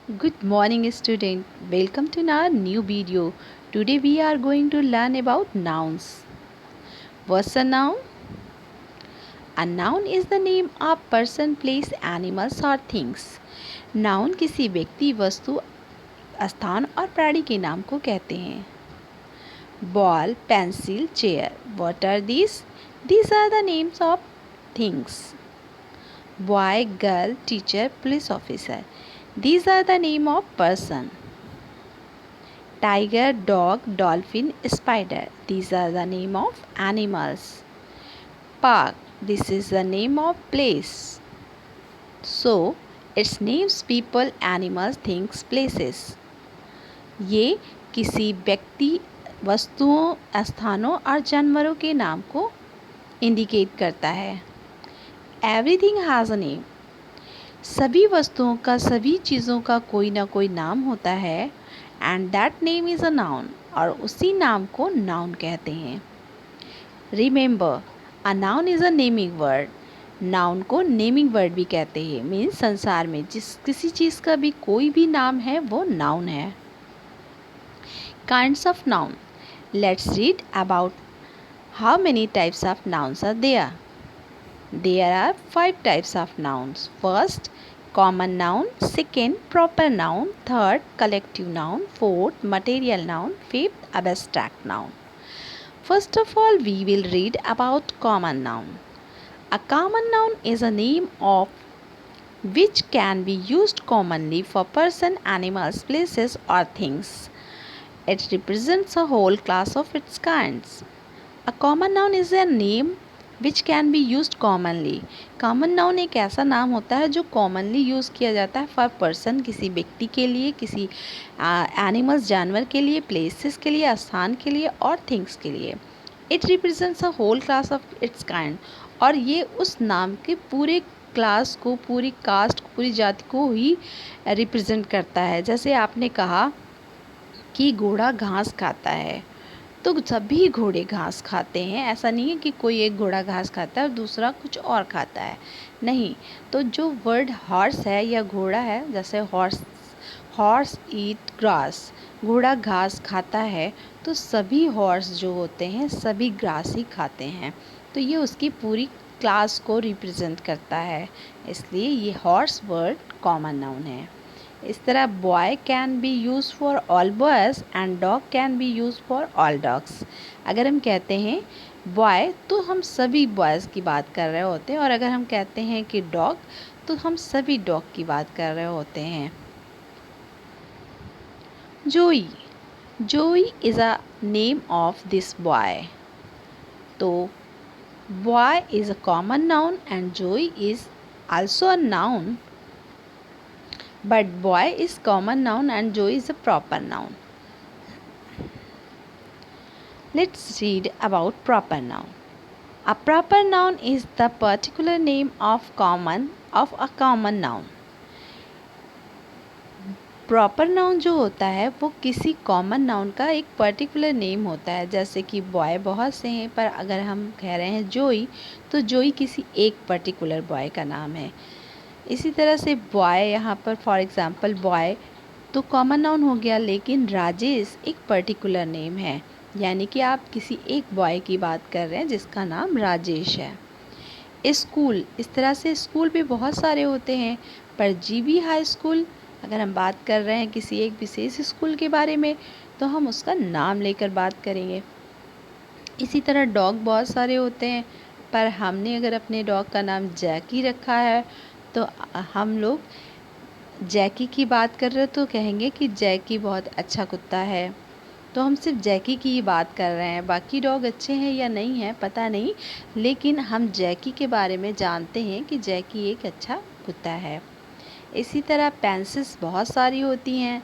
Good morning, student. Welcome to our new video. Today we are going to learn about nouns. What's a noun? A noun is the name of person, place, animals or things. Noun किसी व्यक्ति, वस्तु, स्थान और प्राणी के नाम को कहते हैं. Ball, pencil, chair. What are these? These are the names of things. Boy, girl, teacher, police officer. These are the name of person. Tiger, dog, dolphin, spider. These are the name of animals. Park. This is the name of place. So, it names people, animals, things, places. ये किसी व्यक्ति, वस्तुओं, स्थानों और जानवरों के नाम को इंडिकेट करता है. Everything has a name. सभी वस्तुओं का, सभी चीज़ों का कोई ना कोई नाम होता है. And that name is a noun. और उसी नाम को नाउन कहते हैं. Remember, a noun is a naming word. Noun को नेमिंग वर्ड भी कहते हैं. मीन्स संसार में जिस किसी चीज़ का भी कोई भी नाम है वो नाउन है. Kinds of noun. Let's read about how many types of nouns are there. There are 5 types of nouns. First, common noun. Second, proper noun. Third, collective noun. Fourth, material noun. Fifth, abstract noun. First of all, we will read about common noun. A common noun is a name of which can be used commonly for person, animals, places or things. It represents a whole class of its kinds. A common noun is a name which can be use commonly. Common noun एक ऐसा नाम होता है जो commonly use किया जाता है for person, किसी व्यक्ति के लिए, किसी एनिमल्स, जानवर के लिए, प्लेसेस के लिए, स्थान के लिए और थिंग्स के लिए. It represents a whole class of its kind. और ये उस नाम के पूरे क्लास को, पूरी कास्ट को, पूरी जाति को ही रिप्रेजेंट करता है. जैसे आपने कहा कि घोड़ा घास खाता है, तो सभी घोड़े घास खाते हैं. ऐसा नहीं है कि कोई एक घोड़ा घास खाता है और दूसरा कुछ और खाता है. नहीं. तो जो वर्ड हॉर्स है या घोड़ा है, जैसे हॉर्स ईट ग्रास, घोड़ा घास खाता है, तो सभी हॉर्स जो होते हैं सभी ग्रास ही खाते हैं. तो ये उसकी पूरी क्लास को रिप्रेजेंट करता है. इसलिए ये हॉर्स वर्ड कॉमन नाउन है. इस तरह boy can be use for all boys and dog can be use for all dogs. अगर हम कहते हैं बॉय तो हम सभी बॉयज़ की बात कर रहे होते हैं, और अगर हम कहते हैं कि डॉग तो हम सभी डॉग की बात कर रहे होते हैं. Joey. Joey is a name of this boy. तो boy is a common noun and Joey is also a noun, but boy is common noun and Joe is a proper noun. Let's read about proper noun. A proper noun is the particular name of a common noun. Proper noun जो होता है वो किसी common noun का एक particular name होता है. जैसे कि बॉय बहुत से हैं, पर अगर हम कह रहे हैं जोई, तो जोई किसी एक पर्टिकुलर बॉय का नाम है. इसी तरह से बॉय, यहाँ पर फॉर एग्ज़ाम्पल बॉय तो कॉमन नाउन हो गया, लेकिन राजेश एक पर्टिकुलर नेम है. यानी कि आप किसी एक बॉय की बात कर रहे हैं जिसका नाम राजेश है. स्कूल, इस तरह से स्कूल भी बहुत सारे होते हैं, पर जीबी हाई स्कूल अगर हम बात कर रहे हैं किसी एक विशेष स्कूल के बारे में तो हम उसका नाम लेकर बात करेंगे. इसी तरह डॉग बहुत सारे होते हैं, पर हमने अगर अपने डॉग का नाम जैकी रखा है तो हम लोग जैकी की बात कर रहे हो तो कहेंगे कि जैकी बहुत अच्छा कुत्ता है. तो हम सिर्फ जैकी की ही बात कर रहे हैं. बाकी डॉग अच्छे हैं या नहीं हैं पता नहीं, लेकिन हम जैकी के बारे में जानते हैं कि जैकी एक अच्छा कुत्ता है. इसी तरह पेंसिल्स बहुत सारी होती हैं,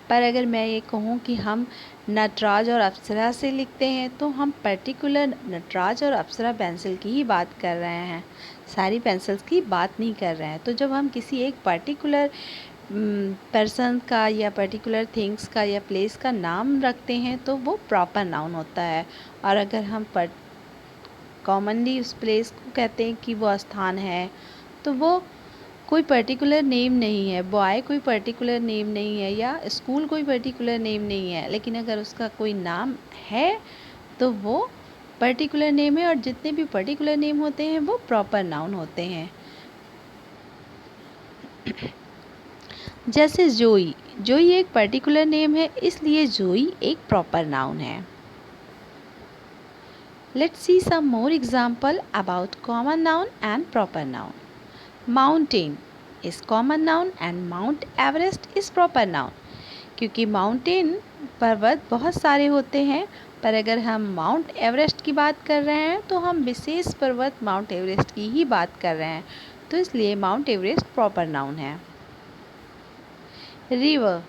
पर अगर मैं ये कहूँ कि हम नटराज और अप्सरा से लिखते हैं तो हम पर्टिकुलर नटराज और अप्सरा पेंसिल की ही बात कर रहे हैं, सारी पेंसिल्स की बात नहीं कर रहे हैं. तो जब हम किसी एक पर्टिकुलर पर्सन का या पर्टिकुलर थिंग्स का या प्लेस का नाम रखते हैं तो वो प्रॉपर नाउन होता है. और अगर हम कॉमनली उस प्लेस को कहते हैं कि वो स्थान है तो वो कोई पर्टिकुलर नेम नहीं है, बॉय कोई पर्टिकुलर नेम नहीं है या स्कूल कोई पर्टिकुलर नेम नहीं है, लेकिन अगर उसका कोई नाम है तो वो पर्टिकुलर नेम है, और जितने भी पर्टिकुलर नेम होते हैं वो प्रॉपर नाउन होते हैं। जैसे जोई, जोई एक पर्टिकुलर नेम है, इसलिए जोई एक प्रॉपर नाउन है। Let's see some more example about common noun and proper noun. Mountain is common noun and Mount Everest is proper noun. क्योंकि माउंटेन पर्वत बहुत सारे होते हैं, पर अगर हम माउंट एवरेस्ट की बात कर रहे हैं तो हम विशेष पर्वत माउंट एवरेस्ट की ही बात कर रहे हैं, तो इसलिए माउंट एवरेस्ट प्रॉपर नाउन है। रिवर,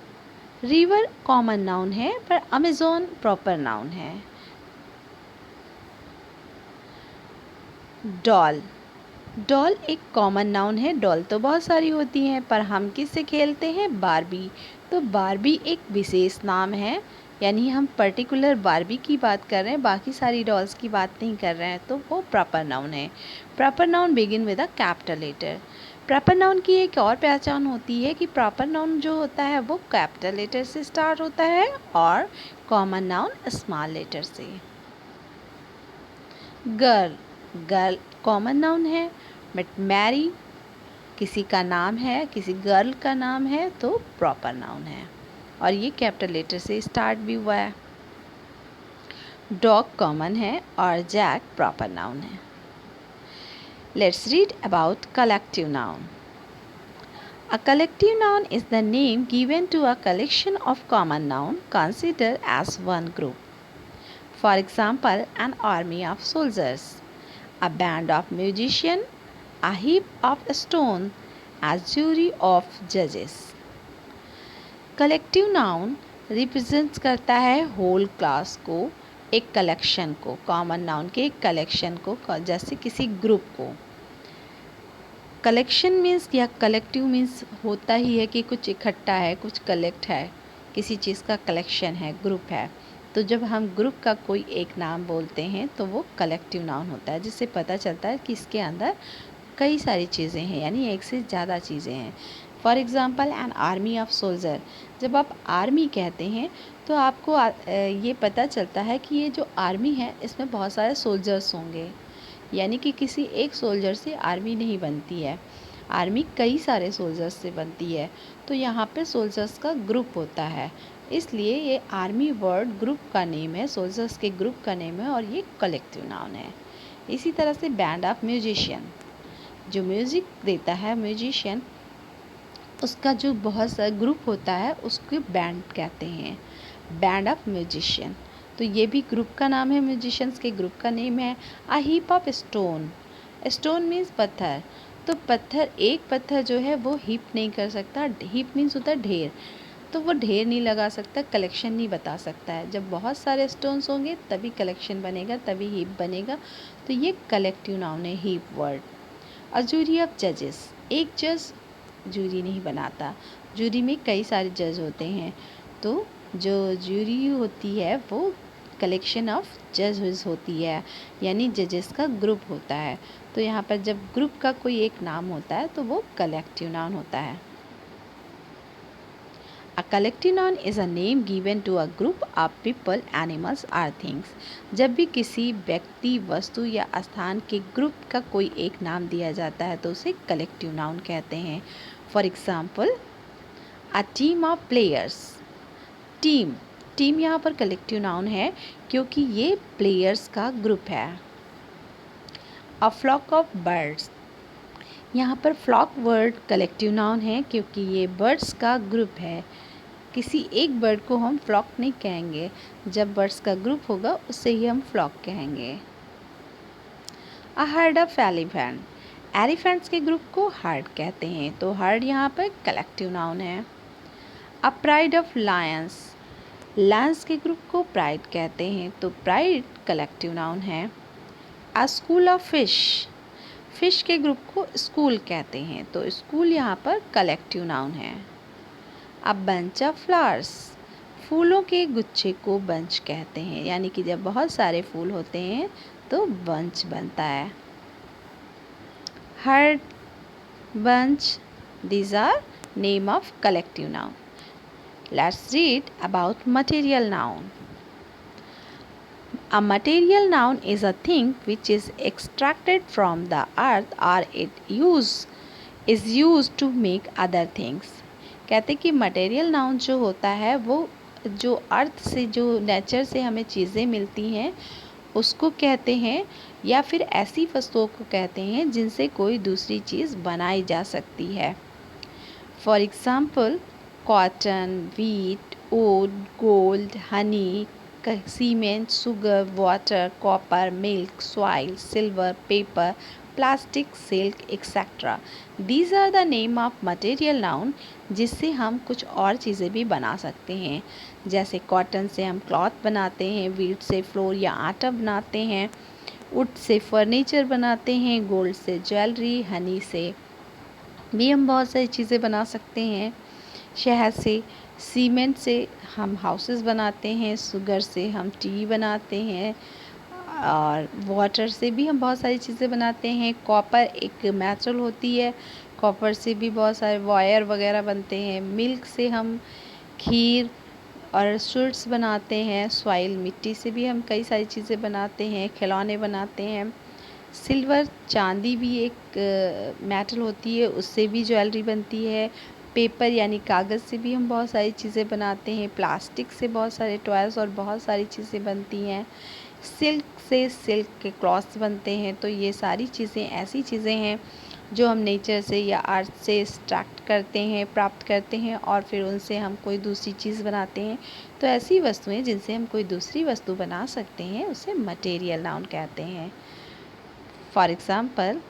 रिवर कॉमन नाउन है पर अमेज़न प्रॉपर नाउन है। डॉल, डॉल एक कॉमन नाउन है। डॉल तो बहुत सारी होती हैं, पर हम किससे खेलते हैं? बारबी। तो बारबी एक विशेष नाम है, यानी हम पर्टिकुलर बारबी की बात कर रहे हैं, बाकी सारी डॉल्स की बात नहीं कर रहे हैं, तो वो प्रॉपर नाउन है। Proper noun begin with a capital letter. Proper noun की एक और पहचान होती है कि प्रॉपर नाउन जो होता है वो कैपिटल लेटर से स्टार्ट होता है और कॉमन नाउन स्मॉल लेटर से। गर्ल, गर्ल कॉमन नाउन है, बट मैरी किसी का नाम है, किसी गर्ल का नाम है, तो प्रॉपर नाउन है और ये कैपिटल लेटर से स्टार्ट भी हुआ है। डॉग कॉमन है और जैक प्रॉपर नाउन है। Let's read about collective noun. A collective noun is the name given to a collection of common noun considered as one group. For example, an army of soldiers, a band of musicians, a heap of stone, a jury of judges. Collective noun represents करता है whole class को, एक collection को, common noun के एक collection को, जैसे किसी ग्रुप को। कलेक्शन मीन्स या कलेक्टिव मीन्स होता ही है कि कुछ इकट्ठा है, कुछ कलेक्ट है, किसी चीज़ का कलेक्शन है, ग्रुप है। तो जब हम ग्रुप का कोई एक नाम बोलते हैं तो वो कलेक्टिव नाउन होता है, जिससे पता चलता है कि इसके अंदर कई सारी चीज़ें हैं, यानी एक से ज़्यादा चीज़ें हैं। For example an army of soldier, जब आप आर्मी कहते हैं तो आपको ये पता चलता है कि ये जो आर्मी है इसमें बहुत सारे सोल्जर्स होंगे, यानी कि किसी एक सोल्जर से आर्मी नहीं बनती है, आर्मी कई सारे सोल्जर्स से बनती है। तो यहाँ पे सोल्जर्स का ग्रुप होता है, इसलिए ये आर्मी वर्ड ग्रुप का नेम है, सोल्जर्स के ग्रुप का नेम है और ये कलेक्टिव नाउन है। इसी तरह से बैंड ऑफ म्यूजिशियन, जो म्यूज़िक देता है म्यूजिशियन, उसका जो बहुत सा ग्रुप होता है उसको बैंड कहते हैं, बैंड ऑफ म्यूजिशियन। तो ये भी ग्रुप का नाम है, म्यूजिशियंस के ग्रुप का नेम है। A heap of stone, stone means पत्थर। तो पत्थर, एक पत्थर जो है वो हीप नहीं कर सकता, हीप मीन्स होता है ढेर, तो वो ढेर नहीं लगा सकता, कलेक्शन नहीं बता सकता है। जब बहुत सारे स्टोन्स होंगे तभी कलेक्शन बनेगा, तभी हीप बनेगा। तो ये कलेक्टिव नाउन है, heap word. A jury of जजेस, एक जज जूरी नहीं बनाता, जूरी में कई सारे जज होते हैं, तो जो जूरी होती है वो कलेक्शन ऑफ जजेस होती है, यानी जजेस का ग्रुप होता है। तो यहाँ पर जब ग्रुप का कोई एक नाम होता है तो वो कलेक्टिव नाउन होता है। A collective noun is a name given to a group of people, animals or things. जब भी किसी व्यक्ति, वस्तु या स्थान के ग्रुप का कोई एक नाम दिया जाता है तो उसे कलेक्टिव नाउन कहते हैं। For example, a team of players, team, team यहाँ पर कलेक्टिव नाउन है क्योंकि ये प्लेयर्स का ग्रुप है। अ फ्लॉक ऑफ बर्ड्स, यहाँ पर फ्लॉक वर्ड कलेक्टिव नाउन है क्योंकि ये बर्ड्स का ग्रुप है, किसी एक बर्ड को हम फ्लॉक नहीं कहेंगे, जब बर्ड्स का ग्रुप होगा उससे ही हम फ्लॉक कहेंगे। A herd of elephant, elephants के ग्रुप को हर्ड कहते हैं, तो हर्ड यहाँ पर कलेक्टिव नाउन है। A pride of Lions, Lions के ग्रुप को प्राइड कहते हैं, तो प्राइड कलेक्टिव नाउन है। अ स्कूल ऑफ फिश, फिश के ग्रुप को स्कूल कहते हैं, तो स्कूल यहाँ पर कलेक्टिव नाउन है। अ बंच ऑफ फ्लावर्स, फूलों के गुच्छे को बंच कहते हैं, यानी कि जब बहुत सारे फूल होते हैं तो बंच बनता है। Heard, bunch, These are name of collective noun. Let's read about material noun. A material noun is a thing which is extracted from the earth or is used to make other things. कहते कि material noun जो होता है वो जो अर्थ से, जो nature से हमें चीज़ें मिलती हैं उसको कहते हैं, या फिर ऐसी वस्तुओं को कहते हैं जिनसे कोई दूसरी चीज़ बनाई जा सकती है. For example cotton, wheat, would, gold, Honey, cement, sugar, water, copper, milk, soil, silver, paper, plastic, silk, etc. These are the name of material noun जिससे हम कुछ और चीज़ें भी बना सकते हैं. जैसे कॉटन से हम क्लॉथ बनाते हैं, वीट से फ्लोर या आटा बनाते हैं, वुड से फर्नीचर बनाते हैं, गोल्ड से ज्वेलरी, हनी से भी हम बहुत सारी चीज़ें बना सकते हैं, शहद से, सीमेंट से हम हाउसेस बनाते हैं, शुगर से हम टी बनाते हैं, और वाटर से भी हम बहुत सारी चीज़ें बनाते हैं. कॉपर एक मेटल होती है, कॉपर से भी बहुत सारे वायर वगैरह बनते हैं. मिल्क से हम खीर और स्वीट्स बनाते हैं. सॉइल मिट्टी से भी हम कई सारी चीज़ें बनाते हैं, खिलौने बनाते हैं. सिल्वर चांदी भी एक मेटल होती है, उससे भी ज्वेलरी बनती है. पेपर यानी कागज़ से भी हम बहुत सारी चीज़ें बनाते हैं. प्लास्टिक से बहुत सारे टॉयज़ और बहुत सारी चीज़ें बनती हैं. सिल्क से सिल्क के क्लॉथ्स बनते हैं. तो ये सारी चीज़ें ऐसी चीज़ें हैं जो हम नेचर से या अर्थ से एक्सट्रैक्ट करते हैं, प्राप्त करते हैं, और फिर उनसे हम कोई दूसरी चीज़ बनाते हैं. तो ऐसी वस्तुएं जिनसे हम कोई दूसरी वस्तु बना सकते हैं उसे मटेरियल नाउन कहते हैं. For example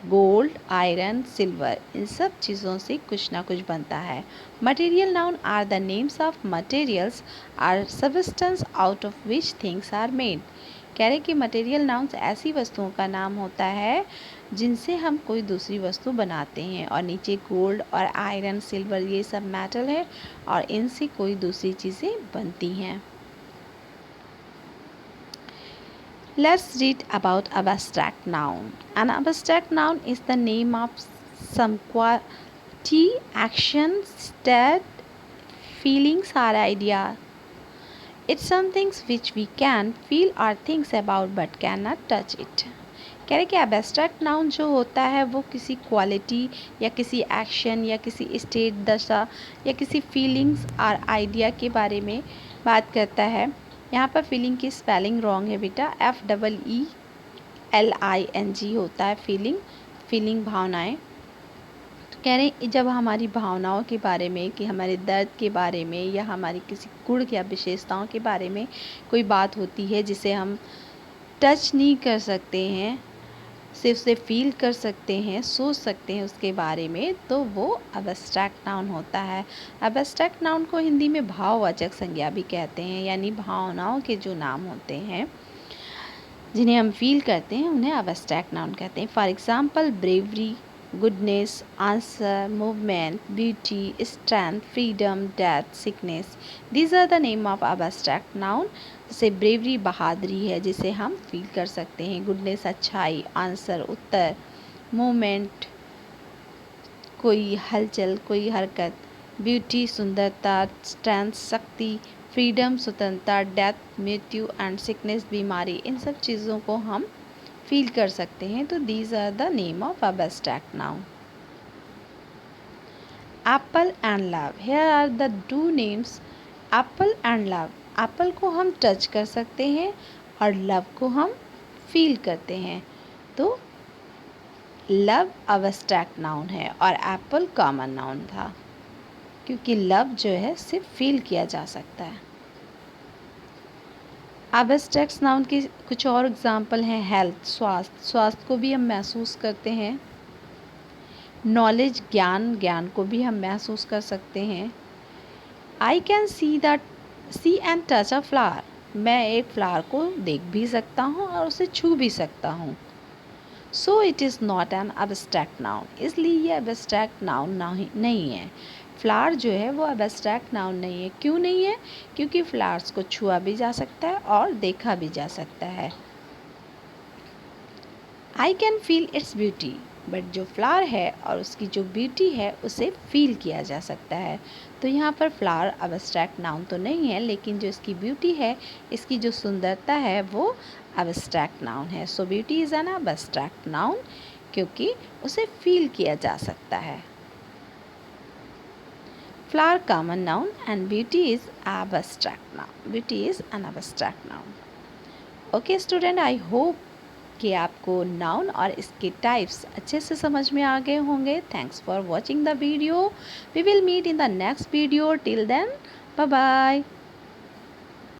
gold, iron, silver, इन सब चीज़ों से कुछ ना कुछ बनता है. Material noun are the names of materials or substance out of which things are made. कह रहे कि मटेरियल नाउन्स ऐसी वस्तुओं का नाम होता है जिनसे हम कोई दूसरी वस्तु बनाते हैं. और नीचे गोल्ड और आयरन, सिल्वर ये सब मेटल है और इनसे कोई दूसरी चीज़ें बनती हैं. Let's read about abstract noun. An abstract noun is the name of some quality, action, state, feelings or idea. It's something which we can feel or think about but cannot touch it. कह रहे कि abstract noun जो होता है वो किसी quality या किसी एक्शन या किसी स्टेट, दशा या किसी फीलिंग्स और आइडिया के बारे में बात करता है. यहाँ पर फीलिंग की स्पेलिंग रॉन्ग है बेटा, FEELING होता है फीलिंग भावनाएं. तो कह रहे हैं जब हमारी भावनाओं के बारे में, कि हमारे दर्द के बारे में या हमारी किसी गुण या विशेषताओं के बारे में कोई बात होती है जिसे हम टच नहीं कर सकते हैं, सिर्फ उसे फील कर सकते हैं, सोच सकते हैं उसके बारे में, तो वो एब्स्ट्रैक्ट नाउन होता है. एब्स्ट्रैक्ट नाउन को हिंदी में भाववाचक संज्ञा भी कहते हैं, यानी भावनाओं के जो नाम होते हैं जिन्हें हम फील करते हैं उन्हें एब्स्ट्रैक्ट नाउन कहते हैं. For example bravery, goodness, answer, movement, beauty, strength, freedom, death, sickness, these are the name of abstract noun. जैसे ब्रेवरी बहादुरी है जिसे हम फील कर सकते हैं, गुडनेस अच्छाई, आंसर उत्तर, मूवमेंट कोई हलचल, कोई हरकत, ब्यूटी सुंदरता, स्ट्रेंथ शक्ति, फ्रीडम स्वतंत्रता, डेथ मृत्यु, एंड सिकनेस बीमारी, इन सब चीज़ों को हम फील कर सकते हैं. तो these are the name of abstract noun. Apple and love, here are the two names. Apple and love, apple को हम टच कर सकते हैं और लव को हम फील करते हैं. तो लव एब्स्ट्रैक्ट नाउन है और एप्पल कॉमन नाउन था, क्योंकि लव जो है सिर्फ फील किया जा सकता है. एब्स्ट्रैक्ट नाउन के कुछ और एग्जाम्पल हैं. हेल्थ, स्वास्थ्य को भी हम महसूस करते हैं. नॉलेज, ज्ञान को भी हम महसूस कर सकते हैं. I can see and touch a flower, मैं एक फ्लावर को देख भी सकता हूँ और उसे छू भी सकता हूँ. So it is not an abstract noun, इसलिए ये एब्स्ट्रैक्ट नाउन नहीं है. फ्लावर जो है वो एब्स्ट्रैक्ट नाउन नहीं है. क्यों नहीं है? क्योंकि फ्लावर्स को छुआ भी जा सकता है और देखा भी जा सकता है. I can feel its beauty, but जो फ्लावर है और उसकी जो ब्यूटी है उसे फील किया जा सकता है। तो यहाँ पर फ्लावर अब्स्ट्रैक्ट नाउन तो नहीं है, लेकिन जो इसकी ब्यूटी है, इसकी जो सुंदरता है वो अब्स्ट्रैक्ट नाउन है। सो beauty is an abstract noun क्योंकि उसे फील किया जा सकता है। Flower common noun and beauty is abstract noun. Beauty is an abstract noun. Okay student, I hope कि आपको नाउन और इसके टाइप्स अच्छे से समझ में आ गए होंगे। Thanks for watching the video. We will meet in the next video. Till then, bye bye.